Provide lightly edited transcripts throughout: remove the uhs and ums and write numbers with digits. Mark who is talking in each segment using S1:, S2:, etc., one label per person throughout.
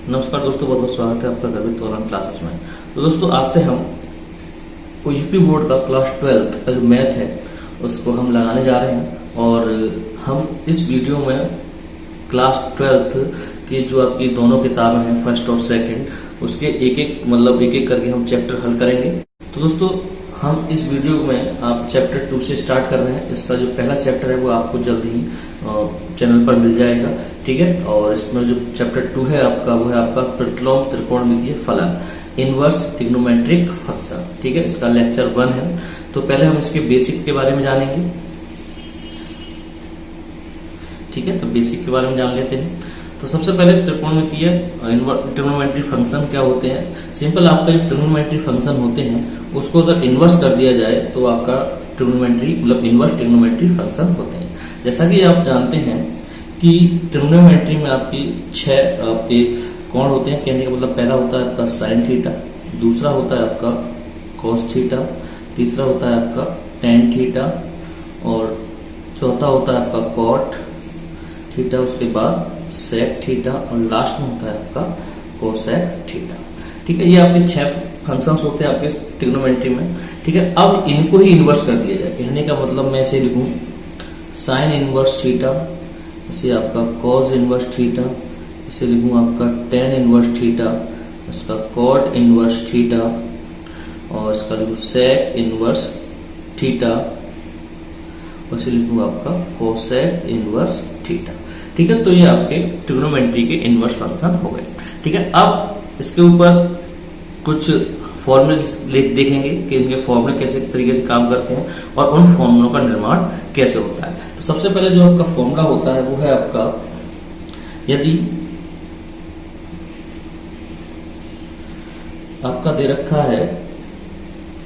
S1: नमस्कार दोस्तों, बहुत बहुत स्वागत है आपका गर्वित ऑनलाइन क्लासेस में। तो दोस्तों आज से हम यूपी बोर्ड का क्लास 12 का जो मैथ है उसको हम लगाने जा रहे हैं और हम इस वीडियो में क्लास 12 की जो आपकी दोनों किताबें हैं फर्स्ट और सेकंड उसके एक एक करके हम चैप्टर हल करेंगे। तो दोस्तों हम इस वीडियो में आप चैप्टर 2 से स्टार्ट कर रहे हैं। इसका जो पहला चैप्टर है वो आपको जल्द ही चैनल पर मिल जाएगा, ठीक है। और इसमें जो चैप्टर 2 है आपका वो है आपका प्रतिलोम त्रिकोणमितीय फलन, इनवर्स ट्रिग्नोमेट्रिक फंक्शन, ठीक है। इसका लेक्चर 1 है। तो पहले हम इसके बेसिक के बारे में जानेंगे, ठीक है। तो बेसिक के बारे में जान लेते हैं। तो सबसे पहले त्रिकोणमितीय ट्रिग्नोमेट्रिक फंक्शन क्या होते हैं। सिंपल, आपका जो ट्रिग्नोमेट्रिक फंक्शन होते हैं उसको अगर इन्वर्स कर दिया जाए तो आपका ट्रिग्नोमेट्री इन्वर्स ट्रिग्नोमेट्रिक फंक्शन होते हैं। जैसा कि आप जानते हैं कि ट्रिग्नोमेट्री में आपकी 6 आपके कोण होते हैं। कहने का मतलब पहला होता है आपका साइन थीटा, दूसरा होता है आपका कॉस थीटा, तीसरा होता है आपका टेन थीटा और चौथा होता है आपका कॉट थीटा, उसके बाद सेक थीटा और लास्ट में होता है आपका कोसेक थीटा, ठीक है। ये आपके 6 फंक्शंस होते हैं आपके ट्रिग्नोमेट्री में, ठीक है। अब इनको ही इन्वर्स कर दिया जाए। कहने का मतलब मैं इसे लिखूं साइन इनवर्स थीटा, इसे आपका कॉस इनवर्स थीटा, इसे लिखूं आपका टेन इनवर्स थीटा, इसका कॉट इनवर्स थीटा और इसका लिखूं सेक इनवर्स थीटा, उसे लिखूं आपका कोसेक इनवर्स थीटा, ठीक है। तो ये आपके ट्रिग्नोमेट्री के इनवर्स फंक्शन हो गए, ठीक है। अब इसके ऊपर कुछ फॉर्मूले देखेंगे कि इनके फॉर्मूले कैसे तरीके से काम करते हैं और उन फॉर्मूलों का निर्माण कैसे होता है। तो सबसे पहले जो आपका फॉर्मूला होता है वो है आपका, यदि आपका दे रखा है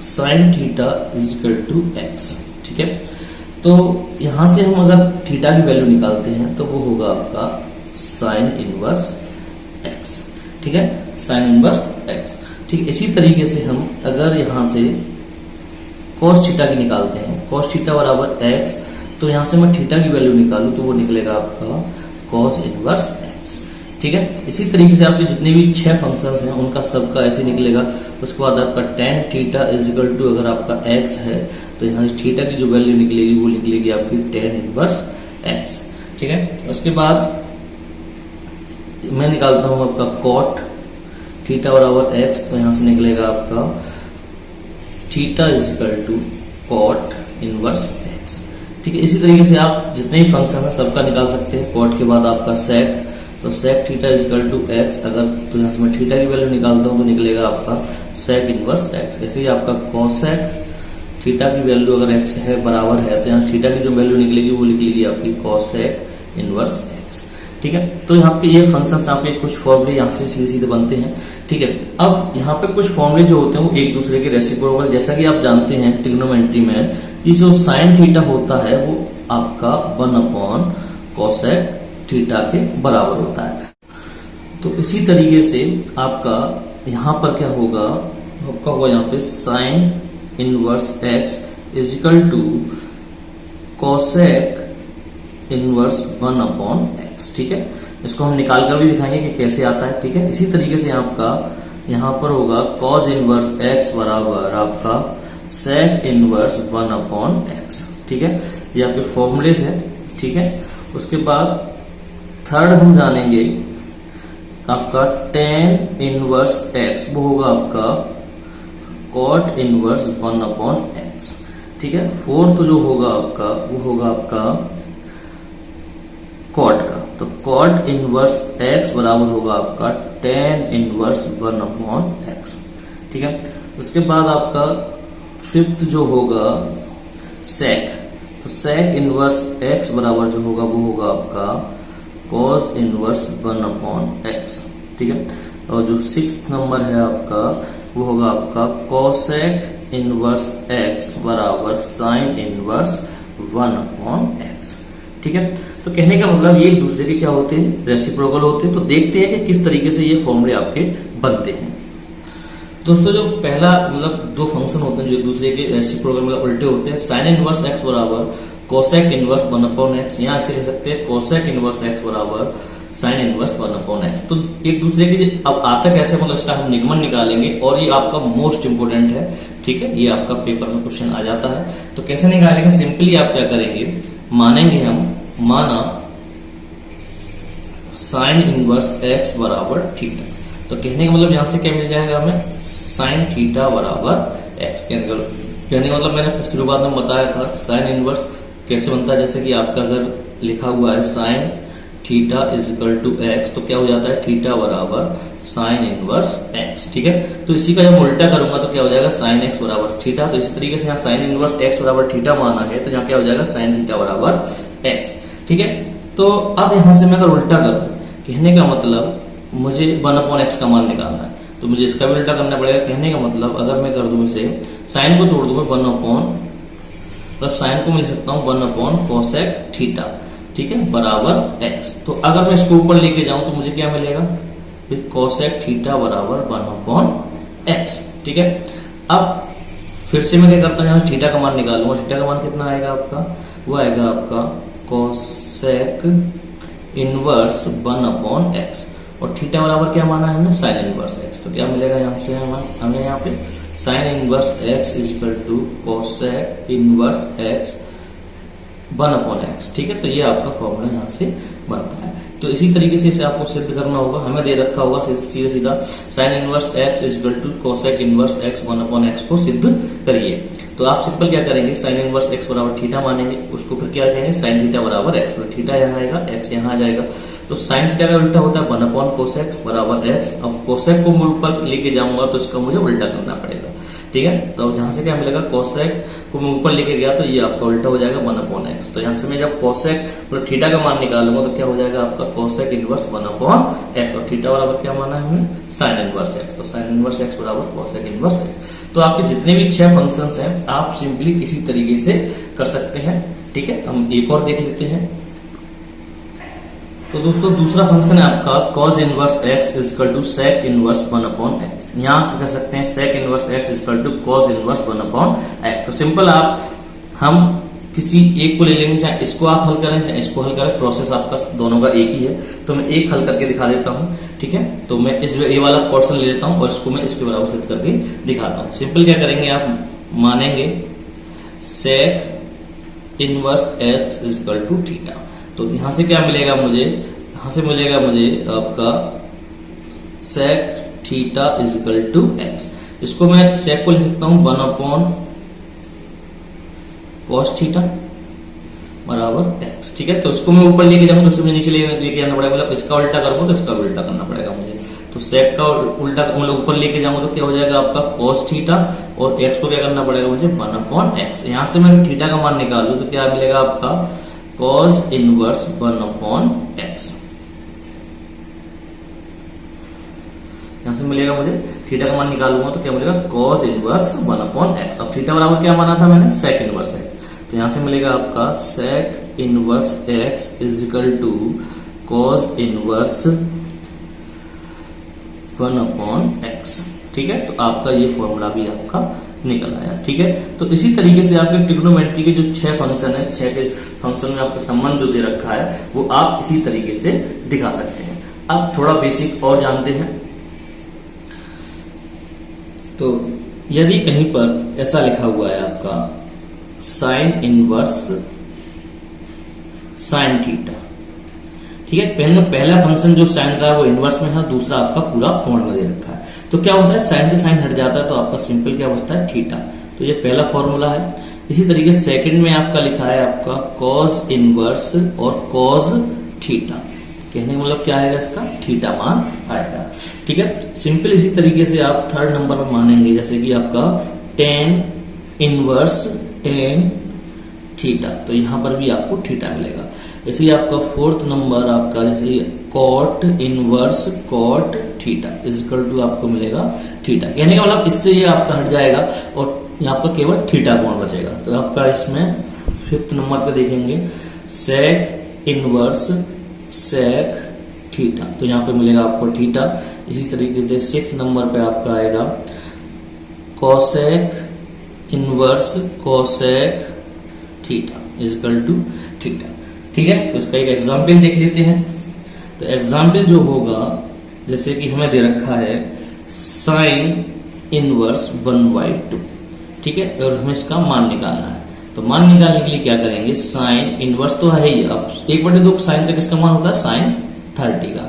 S1: sine theta is equal to x, ठीक है। तो यहां से हम अगर थीटा की वैल्यू निकालते हैं तो वो होगा आपका साइन इनवर्स एक्स, ठीक है, साइन इनवर्स एक्स, ठीक है। इसी तरीके से हम अगर यहां से cos थीटा की निकालते हैं, cos थीटा बराबर एक्स, तो यहां से मैं थीटा की वैल्यू निकालूं तो वो निकलेगा आपका cos इनवर्स एक्स, ठीक है। इसी तरीके से आपके जितने भी 6 फंक्शंस हैं उनका सबका ऐसे निकलेगा। उसके बाद आपका tan theta is equal to, अगर आपका x है तो यहाँ से थीटा की जो वैल्यू निकलेगी वो निकलेगी आपकी tan इनवर्स x, ठीक है। उसके बाद मैं निकालता हूं आपका cot थीटा बराबर x, तो यहां से निकलेगा आपका theta is equal to cot inverse x, ठीक है। इसी तरीके से आप जितने भी फंक्शन है सबका निकाल सकते हैं। cot के बाद आपका sec, तो sec theta is equal to x, अगर तो यहां से मैं थीटा की वैल्यू निकालता हूं तो निकलेगा आपका sec इनवर्स x। ऐसे ही आपका cosec थीटा की वैल्यू अगर x है बराबर है तो यहाँ थीटा की जो वैल्यू निकलेगी वो निकलेगी आपकी cosec इनवर्स x, ठीक है। तो यहाँ पे ये फंक्शंस आपके कुछ फॉर्मूले यहाँ से सीधे सीधे बनते हैं, ठीक है। अब यहाँ पे कुछ फॉर्मूले जो होते हैं वो एक दूसरे के रेसिप्रोकल, जैसा कि आप जानते हैं ट्रिग्नोमेट्री में कि जो साइन थीटा होता है वो आपका 1 cosec थीटा के बराबर होता है। तो इसी तरीके से आपका यहाँ पर क्या होगा, आपका होगा यहाँ पे sine inverse x is equal to cosec inverse 1 x, ठीक है। इसको हम निकाल कर भी दिखाएंगे कि कैसे आता है, ठीक है। इसी तरीके से आपका यहाँ पर होगा कॉस इनवर्स एक्स बराबर आपका सेक इनवर्स 1 एक्स, ठीक है। ये आपके फॉर्मूलेज है, ठीक है। उसके बाद थर्ड हम जानेंगे आपका tan इनवर्स एक्स, वो होगा आपका cot इनवर्स 1 एक्स, ठीक है। फोर्थ जो होगा आपका वो होगा आपका cot का, तो cot इनवर्स एक्स बराबर होगा आपका tan इनवर्स 1 एक्स, ठीक है। उसके बाद आपका फिफ्थ जो होगा sec, तो sec इनवर्स एक्स बराबर जो होगा वो होगा आपका cos इनवर्स 1 एक्स, ठीक है। और जो 6th नंबर है आपका वो होगा आपका cosec इनवर्स एक्स बराबर sin इनवर्स 1 एक्स, ठीक है। तो कहने का मतलब ये एक दूसरे के क्या होते हैं, रेसिप्रोकल होते हैं। तो देखते हैं कि किस तरीके से ये फॉर्मूले आपके बनते हैं। दोस्तों जो पहला दो फंक्शन होते हैं जो एक दूसरे के रेसिप्रोकल उल्टे होते हैं। साइन इनवर्स एक्स बराबर कोसेक इनवर्स 1 अपॉन एक्स, यहाँ ऐसे लिख सकते हैं कोसेक इनवर्स एक्स बराबर साइन इनवर्स 1/x। तो एक दूसरे की अब आता कैसे, मतलब इसका हम निगमन निकालेंगे और ये आपका मोस्ट इंपोर्टेंट है, ठीक है, ये आपका पेपर में क्वेश्चन आ जाता है। तो कैसे निकालेंगे, सिंपली आप क्या करेंगे, मानेंगे हम, माना साइन इनवर्स x बराबर थीटा। तो कहने का मतलब यहां से क्या मिल जाएगा हमें, साइन थीटा बराबर x। कहने का मतलब मैंने शुरुआत में बताया था साइन इनवर्स कैसे बनता है, जैसे कि आपका अगर लिखा हुआ है sine theta is equal to x, तो क्या हो जाता है, थीटा बराबर साइन इनवर्स एक्स, ठीक है। तो इसी का जब उल्टा करूंगा तो क्या हो जाएगा, साइन एक्स बराबर थीटा। तो इसी तरीके से यहाँ साइन इनवर्स एक्स बराबर थीटा माना है, तो यहाँ क्या हो जाएगा, साइन थीटा बराबर एक्स, ठीक है। तो अब यहां से मैं अगर उल्टा करूं, कहने का मतलब मुझे 1/x का मान निकालना है, तो मुझे इसका भी उल्टा करना पड़ेगा। कहने का मतलब अगर मैं कर दूं इसे, साइन को तोड़ दूं मैं 1/, मतलब साइन को मिल सकता हूं 1/cosec थीटा, ठीक है, बराबर x। तो अगर मैं इसको ऊपर लेके जाऊं तो मुझे क्या मिलेगा, cosec थीटा बराबर 1/x, ठीक है। अब फिर से मैं क्या करता हूं, यहां थीटा का मान निकालूंगा। थीटा का मान कितना आएगा आपका, वो आएगा आपका cosec इनवर्स 1/x, और थीटा बराबर क्या माना है हमने, साइन इनवर्स x। तो क्या मिलेगा यहाँ से हमें यहाँ पे sine inverse x is equal to cosec inverse x 1/x, ठीक है। तो ये आपका फॉर्मूला यहाँ से बनता है। तो इसी तरीके से इसे आपको सिद्ध करना होगा, हमें दे रखा होगा सीधा सीधा sine inverse x is equal to cosec inverse x 1/x को सिद्ध करिए। तो आप सिंपल क्या करेंगे, साइन इनवर्स x बराबर थीटा मानेंगे, उसको फिर क्या कहेंगे, साइन थीटा बराबर x, तो थीटा यहाँ आएगा, x यहाँ आ जाएगा। तो साइन थीटा का उल्टा होता है 1/cosec बराबर x। अब cosec को मैं ऊपर लेके जाऊंगा तो इसका मुझे उल्टा करना पड़ेगा, ठीक है। तो जहां से क्या मिलेगा, cosec को मैं ऊपर लेके गया तो ये आपका उल्टा हो जाएगा 1/x। तो यहां से मैं जब cosec मतलब थीटा का मान निकालूंगा तो क्या हो जाएगा आपका cosec इनवर्स 1/x, और थीटा बराबर क्या माना है हमने, साइन इनवर्स x। तो साइन इनवर्स x बराबर cosec इनवर्स x। तो आपके जितने भी 6 फंक्शंस हैं आप सिंपली इसी तरीके से कर सकते हैं, ठीक है। हम एक और देख लेते हैं। तो दोस्तों दूसरा फंक्शन है आपका cos inverse x is equal to sec inverse 1/x। यहाँ कर सकते हैं sec inverse x is equal to cos inverse 1/x। तो सिंपल हम किसी एक को ले लेंगे, चाहे इसको आप हल करें चाहे इसको हल करें, प्रोसेस आपका दोनों का एक ही है। तो मैं एक हल करके दिखा देता हूँ, ठीक है। तो मैं ये वाला पोर्शन ले लेता हूँ और इसको मैं इसके बराबर सिद्ध करके दिखाता हूँ। सिंपल क्या करेंगे, आप मानेंगे sec inverse x is equal to theta. तो यहां से क्या मिलेगा मुझे, यहां से मिलेगा मुझे आपका sec theta is equal to x। इसको मैं sec को लिख सकता हूं 1/cos थीटा बराबर x, ठीक है। तो इसको मैं ऊपर लेके जाऊंगा तो इसमें नीचे लेके जाना पड़ेगा, मतलब इसका उल्टा करूंगा तो इसका उल्टा करना पड़ेगा मुझे। तो sec का उल्टा मतलब ऊपर लेके जाऊंगा तो क्या हो जाएगा आपका cos थीटा, और x को क्या करना पड़ेगा मुझे 1/x। यहां से मैं थीटा का मान निकालूं तो क्या मिलेगा आपका cos इनवर्स 1/x। यहां से मिलेगा मुझे, थीटा का मान निकालूंगा तो क्या मिलेगा cos इनवर्स 1/x। अब थीटा बराबर क्या माना था मैंने, sec इनवर्स x। तो यहां से मिलेगा आपका sec inverse x is equal to cos inverse 1/x, ठीक है। तो आपका ये फॉर्मूला भी आपका निकल आया, ठीक है। तो इसी तरीके से आपके ट्रिग्नोमेट्री के जो 6 फंक्शन है, 6 के फंक्शन में आपको संबंध जो दे रखा है वो आप इसी तरीके से दिखा सकते हैं। अब थोड़ा बेसिक और जानते हैं। तो यदि कहीं पर ऐसा लिखा हुआ है आपका साइन इनवर्स साइन थीटा, ठीक है। पहला फंक्शन जो साइन का है वो इनवर्स में है, दूसरा आपका पूरा कोण में दे रखा है। तो क्या होता है, साइन से साइन हट जाता है तो आपका सिंपल क्या बचता है, थीटा। तो ये पहला फॉर्मूला है। इसी तरीके से सेकंड में आपका लिखा है आपका cos इनवर्स और cos थीटा। कहने का मतलब क्या आएगा, इसका थीटा मान आएगा, ठीक है। सिंपल इसी तरीके से आप थर्ड नंबर पर मानेंगे, जैसे कि आपका tan इनवर्स tan थीटा, तो यहां पर भी आपको थीटा मिलेगा। ऐसे ही आपका फोर्थ नंबर आपका जैसे cot inverse cot theta is equal to आपको मिलेगा थीटा। कहने का मतलब इससे ये आपका हट जाएगा और यहाँ पर केवल थीटा कोण बचेगा। तो आपका इसमें फिफ्थ नंबर पे देखेंगे sec इनवर्स sec थीटा, तो यहाँ पे मिलेगा आपको थीटा। इसी तरीके से सिक्स नंबर पे आपका आएगा cosec inverse cosec theta is equal to theta, ठीक है। तो इसका एक एग्जाम्पल देख लेते हैं। तो एग्जाम्पल जो होगा, जैसे कि हमें दे रखा है साइन इनवर्स 1/2, ठीक है, और हमें इसका मान निकालना है। तो मान निकालने के लिए क्या करेंगे, साइन इनवर्स तो है ही, अब 1/2 साइन का किसका मान होता है, साइन 30 का।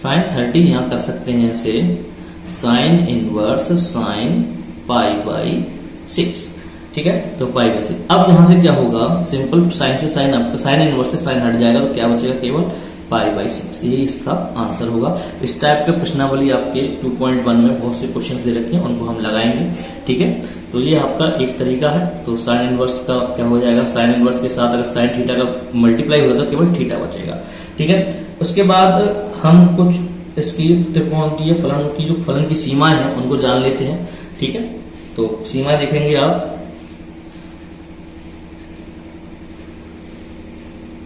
S1: साइन 30 यहां कर सकते हैं ऐसे, साइन इनवर्स साइन π/6, ठीक है, तो π/6। अब यहां से क्या होगा, सिंपल साइन से साइन, आपका साइन इनवर्स से साइन हट जाएगा, तो क्या बचेगा, केवल π/6। यही इसका आंसर होगा। इस टाइप के प्रश्नावली आपके 2.1 में बहुत से क्वेश्चन दे रखे हैं, उनको हम लगाएंगे, ठीक है। तो ये आपका एक तरीका है। तो साइन इनवर्स का क्या हो जाएगा, साइन इनवर्स के साथ अगर साइन थीटा का मल्टीप्लाई हो रहा तो केवल थीटा बचेगा, ठीक है। उसके बाद हम कुछ इसकी त्रिकोणीय फलन की जो फलन की सीमाएं हैं उनको जान लेते हैं, ठीक है। तो सीमाएं देखेंगे आप,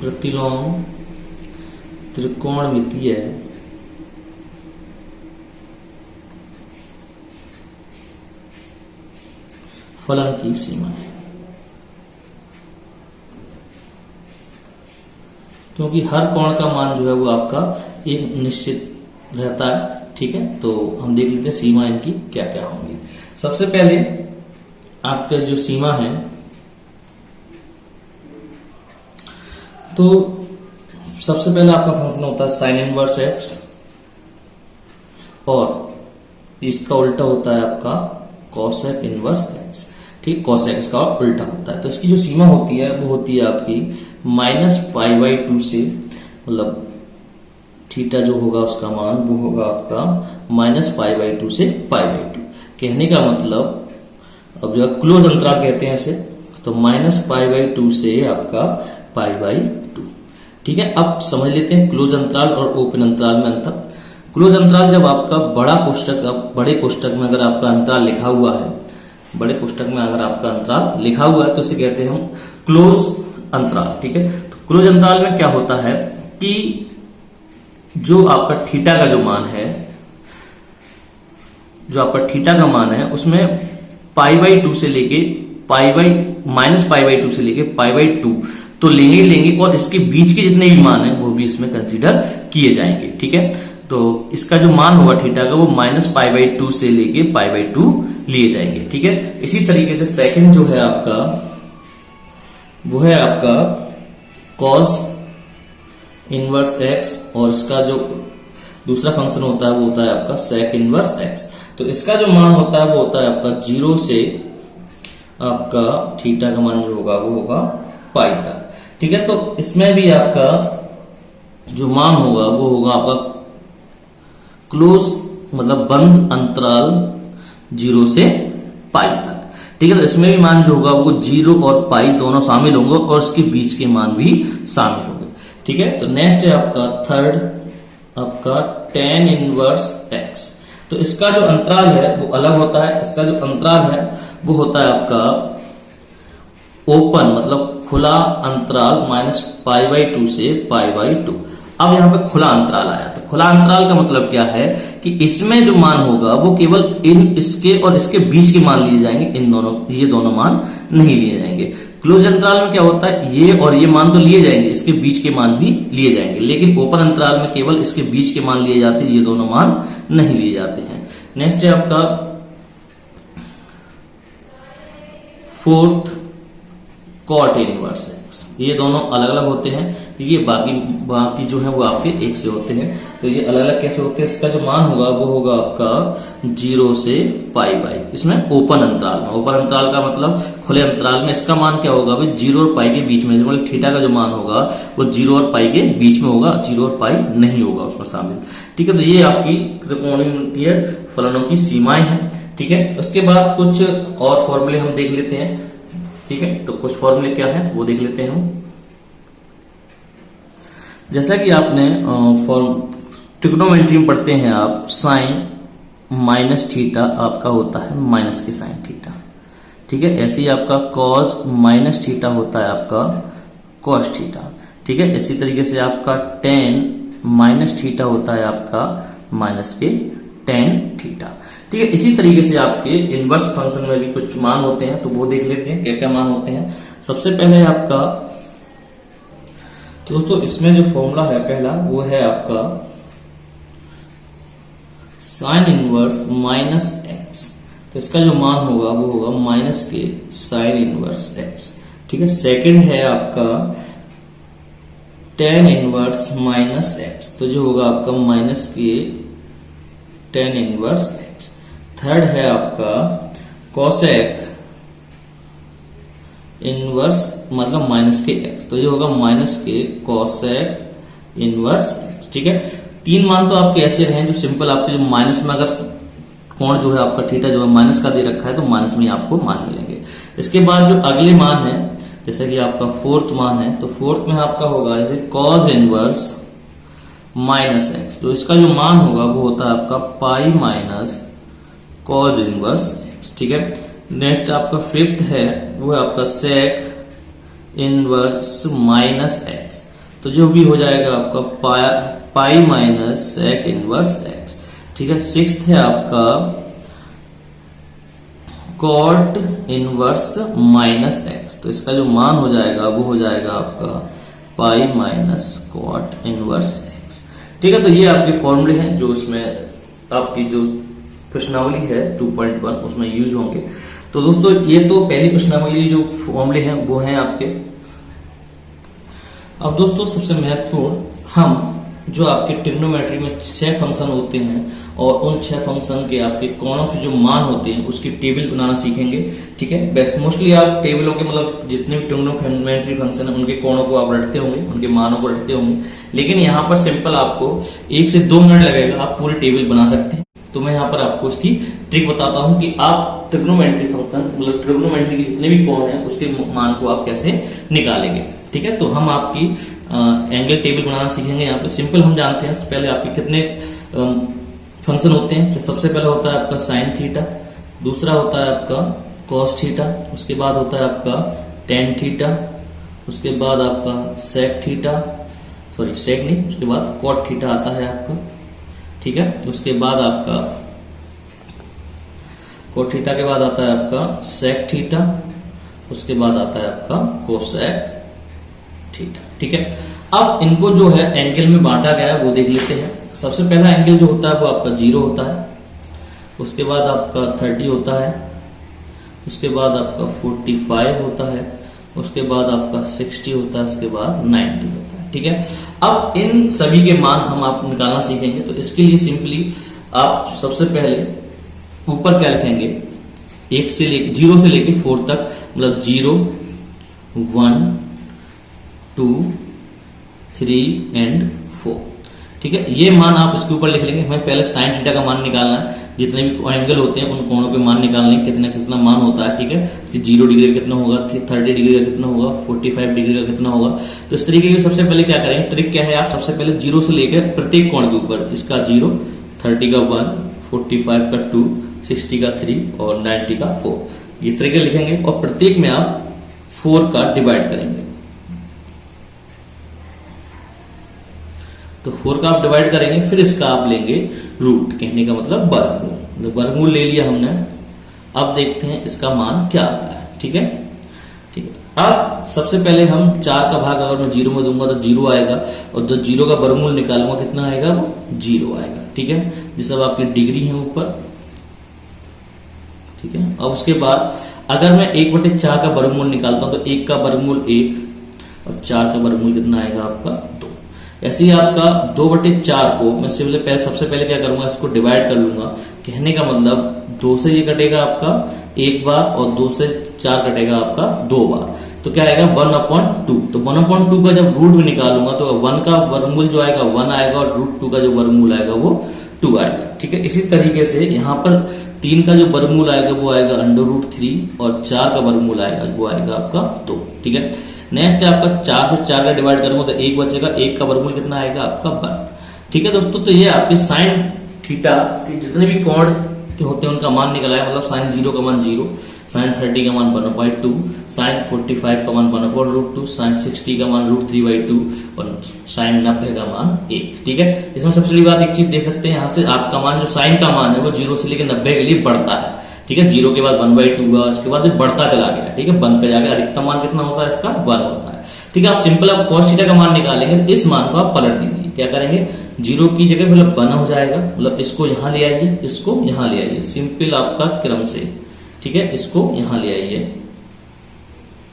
S1: प्रतिलोम त्रिकोणमितीय फलन की सीमा है, क्योंकि हर कोण का मान जो है वो आपका एक निश्चित रहता है, ठीक है। तो हम देख लेते हैं सीमा इनकी क्या क्या होंगी। सबसे पहले आपका जो सीमा है, तो सबसे पहले आपका फंक्शन होता है साइन इनवर्स एक्स, और इसका उल्टा होता है आपका कॉसेक इनवर्स एक्स, ठीक, कॉसेक इसका उल्टा होता है। तो इसकी जो सीमा होती है वो होती है आपकी -π/2 से, मतलब थीटा जो होगा उसका मान वो होगा आपका -π/2 से π/2। कहने का मतलब, अब जो क्लोज अंतराल कहते हैं इसे, तो -π/2 से आपका π/2, ठीक है। अब समझ लेते हैं क्लोज अंतराल और ओपन अंतराल में अंतर। क्लोज अंतराल जब आपका बड़ा कोष्टक, बड़े कोष्टक में अगर आपका अंतराल लिखा हुआ है, बड़े कोष्टक में अगर आपका अंतराल लिखा हुआ है तो इसे कहते हैं हम क्लोज अंतराल, ठीक है। तो क्लोज अंतराल में क्या होता है कि जो आपका थीटा का जो मान है, जो आपका थीटा का मान है उसमें π/2 से लेके -π/2 से लेके π/2 तो लेंगे और इसके बीच के जितने भी मान है वो भी इसमें कंसीडर किए जाएंगे, ठीक है। तो इसका जो मान होगा थीटा का वो -π/2 से लेके π/2 लिए जाएंगे, ठीक है। इसी तरीके से सेकंड जो है आपका, वो है आपका cos इनवर्स एक्स, और इसका जो दूसरा फंक्शन होता है वो होता है आपका sec इनवर्स एक्स। तो इसका जो मान होता है वो होता है आपका 0 से आपका थीटा का मान जो होगा वो होगा π तक, ठीक है। तो इसमें भी आपका जो मान होगा वो होगा आपका क्लोज, मतलब बंद अंतराल 0 से π तक, ठीक है। तो इसमें भी मान जो होगा वो 0 और π दोनों शामिल होंगे और इसके बीच के मान भी शामिल होंगे, ठीक है। तो नेक्स्ट है आपका थर्ड, आपका tan इनवर्स x। तो इसका जो अंतराल है वो अलग होता है। इसका जो अंतराल है वो होता है आपका ओपन, मतलब खुला अंतराल -π/2 से π/2। अब यहाँ पे खुला अंतराल आया, तो खुला अंतराल का मतलब क्या है कि इसमें जो मान होगा वो केवल इसके और इसके बीच के मान लिए जाएंगे, ये दोनों मान नहीं लिए जाएंगे। क्लोज अंतराल में क्या होता है, ये और ये मान तो लिए जाएंगे, इसके बीच के मान भी लिए जाएंगे, लेकिन ओपन अंतराल में केवल इसके बीच के मान लिए जाते हैं, ये दोनों मान नहीं लिए जाते हैं। नेक्स्ट है आपका फोर्थ cot इनवर्स एक्स। ये दोनों अलग अलग होते हैं, ये बाकी जो है वो आपके एक से होते हैं। तो ये अलग अलग कैसे होते हैं, इसका जो मान होगा वो होगा आपका 0 से π/, इसमें ओपन अंतराल में। ओपन अंतराल का मतलब खुले अंतराल में इसका मान क्या होगा भाई, 0 और π के बीच में, मतलब थीटा का जो मान होगा वो 0 और π के बीच में होगा, 0 और π नहीं होगा उसमें शामिल, ठीक है। तो ये आपकी त्रिकोणीय फलनों की सीमाएं हैं, ठीक है। उसके बाद कुछ और फॉर्मूले हम देख लेते हैं, ठीक है। तो कुछ फॉर्मूले क्या है वो देख लेते हैं हम। जैसा कि आपने ट्रिग्नोमेट्री में पढ़ते हैं आप, साइन माइनस थीटा आपका होता है माइनस के साइन थीटा, ठीक है। ऐसे ही आपका कॉस माइनस थीटा होता है आपका कॉस थीटा, ठीक है। इसी तरीके से आपका टेन माइनस थीटा होता है आपका माइनस के टेन थीटा, ठीक है। इसी तरीके से आपके इनवर्स फंक्शन में भी कुछ मान होते हैं, तो वो देख लेते हैं क्या क्या मान होते हैं। सबसे पहले आपका तो दोस्तों इसमें जो फॉर्मूला है पहला वो है आपका साइन इनवर्स माइनस एक्स। तो इसका जो मान होगा वो होगा माइनस के साइन इनवर्स एक्स। ठीक है। सेकंड है आपका टेन इनवर्स माइनस एक्स, तो जो होगा आपका माइनस के टेन इनवर्स एक्स। थर्ड है आपका कोसेक इनवर्स मतलब माइनस के एक्स, तो ये होगा माइनस के कोसेक इनवर्स एक्स। ठीक है। तीन मान तो आपके ऐसे रहे जो सिंपल आपके जो माइनस में अगर कोण जो है आपका थीटा जो है माइनस का दे रखा है तो माइनस में आपको मान मिलेंगे। इसके बाद जो अगले मान है जैसे कि आपका फोर्थ मान है, तो फोर्थ में आपका होगा जैसे कॉस इनवर्स माइनस एक्स, तो इसका जो मान होगा वो होता है आपका pi minus cos inverse x. ठीक है। नेक्स्ट आपका फिफ्थ है वो है आपका सेक इनवर्स माइनस एक्स, तो जो भी हो जाएगा आपका pi minus sec inverse x. ठीक है। सिक्स्थ है आपका कॉट इनवर्स माइनस एक्स, तो इसका जो मान हो जाएगा वो हो जाएगा आपका pi minus cot inverse x. ठीक है। तो ये आपके फॉर्मूले हैं जो इसमें आपकी जो प्रश्नावली है 2.1 उसमें यूज होंगे। तो दोस्तों ये तो पहली प्रश्नावली जो फॉर्मूले हैं वो हैं आपके। अब दोस्तों सबसे महत्वपूर्ण हम जो आपके ट्रिग्नोमेट्री में 6 फंक्शन होते हैं और उन 6 फंक्शन के आपके कोणों के जो मान होते हैं उसकी टेबल बनाना सीखेंगे। ठीक है। बेस्ट मोस्टली आप टेबलों के मतलब जितने भी ट्रिग्नोमेट्री फंक्शन है उनके कोणों को आप रटते होंगे, उनके मानों को रटते होंगे, लेकिन यहाँ पर सिंपल आपको 1 से 2 मिनट लगेगा, आप पूरी टेबल बना सकते हैं। तो मैं यहाँ पर आपको इसकी ट्रिक बताता हूँ कि आप ट्रिग्नोमेट्री फंक्शन मतलब ट्रिग्नोमेट्री के जितने भी कोण हैं उसके मान को आप कैसे निकालेंगे। ठीक है। तो हम आपकी एंगल टेबल बनाना सीखेंगे। यहाँ पे सिंपल हम जानते हैं पहले आपके कितने फंक्शन होते हैं। तो सबसे पहले होता है आपका साइन थीटा, दूसरा होता है आपका कॉस थीटा, उसके बाद होता है आपका टेन थीटा, उसके बाद आपका सेक थीटा, सॉरी सेक नहीं, उसके बाद कॉट थीटा आता है आपका। ठीक है। उसके बाद आपका कॉट थीटा के बाद आता है आपका सेक थीटा, उसके बाद आता है आपका कोसेक थीटा। ठीक है। अब इनको जो है एंगल में बांटा गया है वो देख लेते हैं। सबसे पहला एंगल जो होता है वो आपका 0 होता है, उसके बाद आपका 30 होता है, उसके बाद आपका 45 होता है, उसके बाद आपका 60 होता है, उसके बाद 90 होता है। ठीक है। अब इन सभी के मान हम आप निकालना सीखेंगे। तो इसके लिए सिंपली आप सबसे पहले ऊपर क्या लिखेंगे 0 से लेके 4 तक, मतलब 0 1 2 3 एंड 4। ठीक है। ये मान आप इसके ऊपर लिख लेंगे। हमें पहले साइन थीटा का मान निकालना है, जितने भी एंगल होते हैं उन कोणों के मान निकालने हैं, कितना कितना मान होता है। ठीक है। कि 0 डिग्री का कितना होगा, 30 डिग्री का कितना होगा, 45 डिग्री का कितना होगा। तो इस तरीके के सबसे पहले क्या करेंगे, ट्रिक क्या है, आप सबसे पहले 0 से लेकर प्रत्येक कोण के ऊपर इसका 0, 30 का 1, 45 का 2, 60 का 3 और 90 का 4 इस तरीके लिखेंगे और प्रत्येक में आप 4 का डिवाइड करेंगे। तो 4 का आप डिवाइड करेंगे, फिर इसका आप लेंगे रूट, कहने का मतलब वर्गमूल। तो वर्गमूल ले लिया हमने। अब देखते हैं इसका मान क्या आता है। ठीक है। ठीक है। अब सबसे पहले हम 4 का भाग अगर मैं 0 में दूंगा तो 0 आएगा, और जो 0 का वर्गमूल निकालूंगा कितना आएगा, वो 0 आएगा। ठीक है। ये सब आपकी डिग्री है ऊपर। ठीक है। अब उसके बाद अगर मैं 1/4 का वर्गमूल निकालता हूं तो 1 का वर्गमूल 1 और 4 का वर्गमूल कितना आएगा आपका 2। ऐसे ही आपका 2/4 को मैं सबसे पहले क्या करूंगा, इसको डिवाइड कर लूंगा। कहने का मतलब 2 से ये कटेगा आपका 1 बार और 2 से 4 कटेगा आपका 2 बार। तो क्या आएगा 1/2। तो 1/2 का जब रूट भी निकालूंगा तो 1 का वर्गमूल जो आएगा 1 आएगा और √2 का जो वर्गमूल आएगा वो 2 आएगा। ठीक है। इसी तरीके से यहाँ पर 3 का जो वर्गमूल आएगा वो आएगा √3 और 4 का वर्गमूल आएगा वो आएगा आपका 2। ठीक है। नेक्स्ट है आपका 4 से 4 का डिवाइड करूंगा तो 1 बचेगा, 1 का वर्गमूल कितना आएगा आपका 1। ठीक है दोस्तों। तो ये आपके साइन थीटा के जितने भी कोण के होते हैं उनका मान निकला है। मतलब साइन 0 का मान 0, साइन 30 का मान 1/2, साइन 45 का मान 1/√2, साइन 60 का मान √3/2 और साइन 90 का मान 1। ठीक है। इसमें सबसे बड़ी बात एक चीज देख सकते हैं, यहाँ से आपका मान जो साइन का मान है वो 0 से लेकर 90 के लिए बढ़ता है। ठीक है। 0 के बाद 1/2 का, इसके बाद बढ़ता चला गया। ठीक है। 1 पे जाकर अधिकतम मान कितना होता है इसका 1 होता है। ठीक ठीक है। आप सिंपल आप cos थीटा का मान निकालेंगे तो इस मान को आप पलट दीजिए। क्या करेंगे, 0 की जगह मतलब 1 हो जाएगा, मतलब इसको यहां ले आइए, इसको यहां ले आइए, सिंपल आपका क्रम से, ठीक है। इसको यहां ले आइए,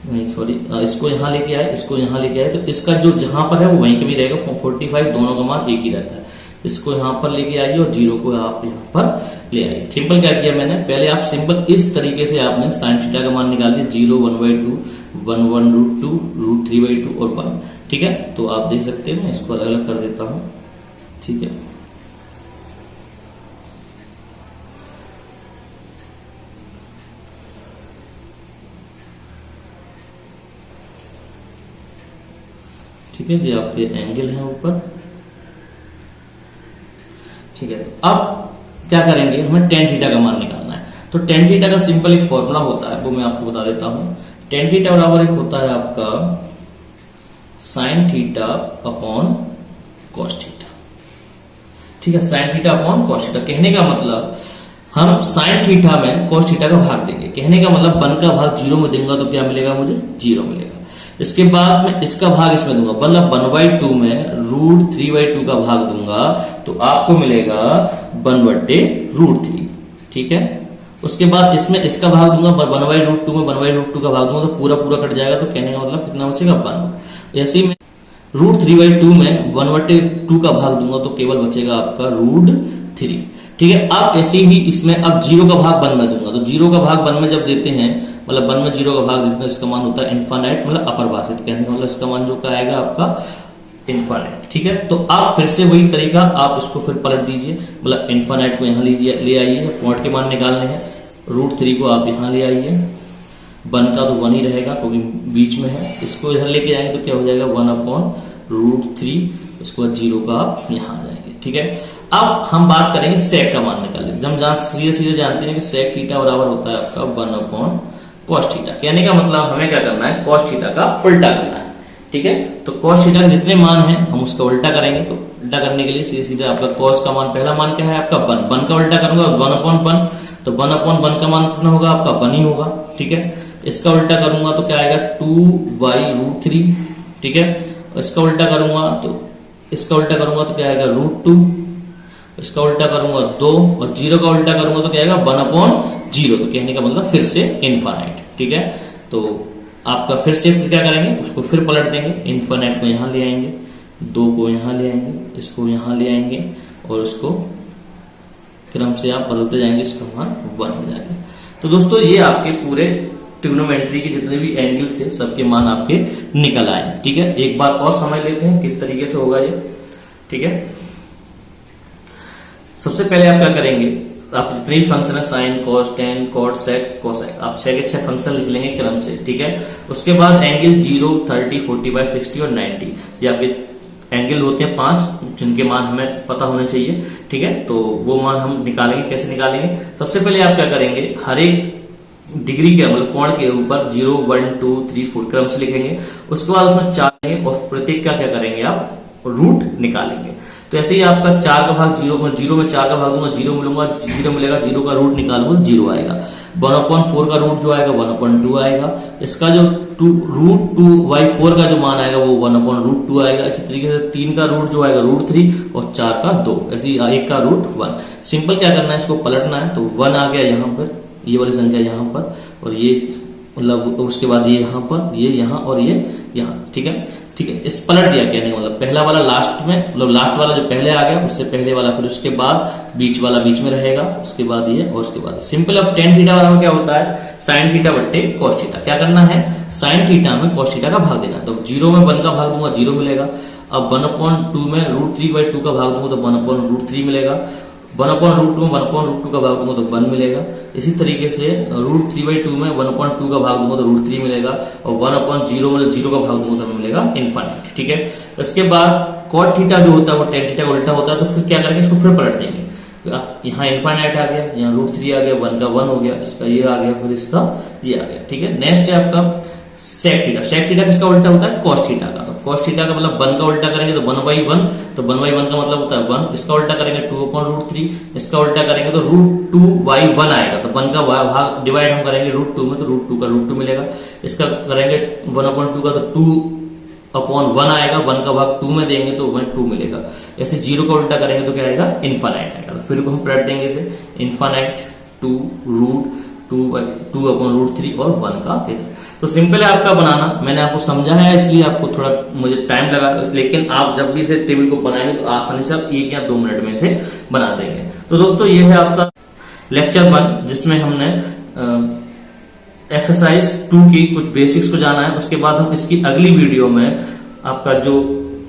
S1: नहीं सॉरी, इसको यहां लेके आए, इसको यहां लेके आए, तो इसका जो जहां पर है वो वहीं के भी रहेगा, 45 दोनों का मान एक ही रहता है। इसको यहां पर लेके आइए और 0 को आप यहां पर ले आइए। सिंपल क्या किया मैंने, पहले आप सिंपल इस तरीके से आपने साइन थीटा का मान निकाल दिया, 0 1/2 1 √2 √3/2 और 1, ठीक है। तो आप देख सकते हैं, मैं इसको अलग अलग कर देता हूं, ठीक है। ठीक है जी, आपके एंगल है ऊपर, ठीक है। अब क्या करेंगे, हमें टेन थीटा का मान निकालना है। तो टेन थीटा का सिंपल एक फॉर्मूला होता है, वो मैं आपको बता देता हूं। टेन थीटा बराबर एक होता है आपका sine theta upon cos theta, ठीक है। Sine theta upon cos theta, कहने का मतलब हम साइन थीटा में कॉस थीटा का भाग देंगे, कहने का मतलब 1 का भाग 0 में दूंगा तो क्या मिलेगा मुझे, 0 मिलेगा। इसके बाद मैं इसका भाग इसमें दूंगा, मतलब 1/2 में √3/2 का भाग दूंगा तो आपको मिलेगा 1/√3, ठीक है। उसके बाद इसमें इसका भाग दूंगा 1/√2 में 1/√2 का भाग दूंगा तो पूरा पूरा कट जाएगा, तो कहने का मतलब कितना बचेगा 1। ऐसे ही मैं √3/2 में 1/2 का भाग दूंगा तो केवल बचेगा आपका √3, ठीक है। अब ऐसे ही इसमें अब 0 का भाग 1 में दूंगा, तो 0 का भाग 1 में जब देते हैं, मतलब 1 में 0 का भाग देते हैं, इसका मान होता है इनफाइनाइट, मतलब अपरिभाषित, कहने का मतलब इसका मान जो का आएगा आपका इनफाइनाइट, ठीक है। तो आप फिर से वही तरीका, आप इसको फिर पलट दीजिए, मतलब इनफाइनाइट को यहां लीजिए, ले आइए, पॉइंट के मान निकालने हैं, √3 को आप यहां ले आइए, 1 का तो 1 ही रहेगा क्योंकि बीच में है, इसको इधर लेके जाएंगे तो क्या हो जाएगा 1/√3, उसके बाद 0 का आप यहां आ जाएंगे, ठीक है। अब हम बात करेंगे सेक का मान निकालने, जब हम सीधे सीधे जानते हैं कि सेक थीटा बराबर होता है आपका 1/cos थीटा। कहने का मतलब हमें क्या करना है, cos थीटा का उल्टा करना है, ठीक है। तो cos थीटा के जितने मान हैं हम उसका उल्टा करेंगे, तो उल्टा करने के लिए सीधे सीधे आपका cos का मान, पहला मान क्या है आपका 1 का उल्टा करूंगा 1/1, तो 1/1 का मान कितना होगा आपका 1 ही होगा, ठीक है। इसका उल्टा करूंगा तो क्या आएगा 2/√3, ठीक है। इसका उल्टा करूंगा तो इसका उल्टा करूंगा तो क्या आएगा √2, इसका उल्टा करूंगा 2, और 0 का उल्टा करूंगा तो क्या आएगा 1/0, तो कहने का मतलब फिर से इनफाइनाइट, ठीक है। तो आपका फिर से क्या करेंगे, उसको फिर पलट देंगे, इनफाइनाइट को यहां ले आएंगे, 2 को यहां ले आएंगे, इसको यहां ले आएंगे और इसको क्रम से आप बदलते जाएंगे, इसका मान 1 हो जाएगा। तो दोस्तों ये आपके पूरे ट्रिग्नोमेट्री के जितने भी एंगल थे सबके मान आपके निकल आए, ठीक है। एक बार और समझ लेते हैं किस तरीके से होगा ये, ठीक है। सबसे पहले आप क्या करेंगे, आप जितने भी फंक्शन है साइन, कॉस, टेन, कॉट, सेक, कोसेक, आप 6 के 6 फंक्शन लिख लेंगे क्रम से, ठीक है। उसके बाद एंगल 0, 30, 45, 60 और 90, ये आपके एंगल होते हैं 5, जिनके मान हमें पता होने चाहिए, ठीक है। तो वो मान हम निकालेंगे, कैसे निकालेंगे, सबसे पहले आप क्या करेंगे, हर एक डिग्री के मतलब कोण के ऊपर 0, 1, 2, 3, 4 क्रम से लिखेंगे, उसके बाद उसमें 4 लेंगे और प्रत्येक का क्या करेंगे आप रूट निकालेंगे। तो ऐसे ही आपका 4 का भाग 0 में 4 का भाग दूंगा, 0 मिलूंगा, 0 मिलेगा, 0 का रूट निकालूंगा 0 आएगा, 1/4 का रूट जो आएगा 1/2 आएगा, इसका जो √2/4 का जो मान आएगा वो 1/√2 आएगा। इसी तरीके से 3 का रूट जो आएगा √3 और 4 का 2, ऐसे ही 1 का रूट 1। सिंपल क्या करना है, इसको पलटना है, तो 1 आ गया यहाँ पर, ये वाली संख्या यहाँ पर, और ये मतलब उसके बाद ये यहाँ पर, ये यहाँ और ये यहाँ, ठीक है, ठीक है। इस पलट दिया कहने का मतलब पहला वाला लास्ट में, मतलब लास्ट वाला जो पहले आ गया उससे पहले वाला, फिर उसके बाद बीच वाला बीच में रहेगा, उसके बाद ये और उसके बाद सिंपल। अब टेन थीटा बराबर क्या होता है, साइन थीटा बट्टे कॉस थीटा। क्या करना है, साइन थीटा में कॉस थीटा का भाग देना, तो 0 में 1 का भाग दूंगा 0 मिलेगा, अब 1/2 में √3/2 का भाग दूंगा तो 1/√3 मिलेगा, 1/√2 में 1/√2 का भाग दूंगा तो 1 मिलेगा। इसी तरीके से √3/2 में 1/2 का भाग दूंगा तो √3 मिलेगा, और 1/0 में 0 का भाग दूंगा तो हमें मिलेगा इनफाइनाइट, ठीक है। इसके बाद कॉट थीटा जो होता है वो टेन थीटा का उल्टा होता है, तो फिर क्या करेंगे, इसको फिर पलट देंगे, यहाँ इनफाइनाइट आ गया, यहाँ √3 आ गया, 1 का 1 हो गया, इसका ये आ गया, फिर इसका ये आ गया, ठीक है। नेक्स्ट है आपका सेक थीटा। सेक थीटा किसका उल्टा होता है, कॉस थीटा का। तो कॉस थीटा का मतलब 1 का उल्टा करेंगे तो 1/1, तो 1/1 का मतलब होता है 1, इसका उल्टा करेंगे 2/√3, इसका उल्टा करेंगे तो √2/1 आएगा, तो 1 का भाग डिवाइड हम करेंगे √2 में, तो √2 का √2 मिलेगा, इसका करेंगे 1/2 का तो 2 अपॉन 1 आएगा, 1 का भाग 2 में देंगे तो हमें 2 मिलेगा। ऐसे 0 का उल्टा करेंगे तो क्या आएगा, इनफाइनाइट आएगा। तो फिर को हम पलट देंगे इसे, इनफाइनाइट 2 रूट 2 अपॉन रूट 3 और 1 का इधर। तो सिंपल है आपका बनाना, मैंने आपको समझा है इसलिए आपको थोड़ा मुझे टाइम लगा, लेकिन आप जब भी इसे टेबल को बनाएंगे तो आसानी से आप 1 या 2 मिनट में इसे बना देंगे। तो दोस्तों ये है आपका लेक्चर 1, जिसमें हमने एक्सरसाइज 2 की कुछ बेसिक्स को जाना है। उसके बाद हम इसकी अगली वीडियो में आपका जो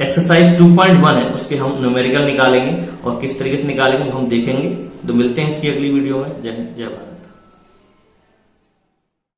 S1: एक्सरसाइज 2.1 है उसके हम न्यूमेरिकल निकालेंगे और किस तरीके से निकालेंगे हम देखेंगे। तो मिलते हैं इसकी अगली वीडियो में। जय हिंद, जय भारत।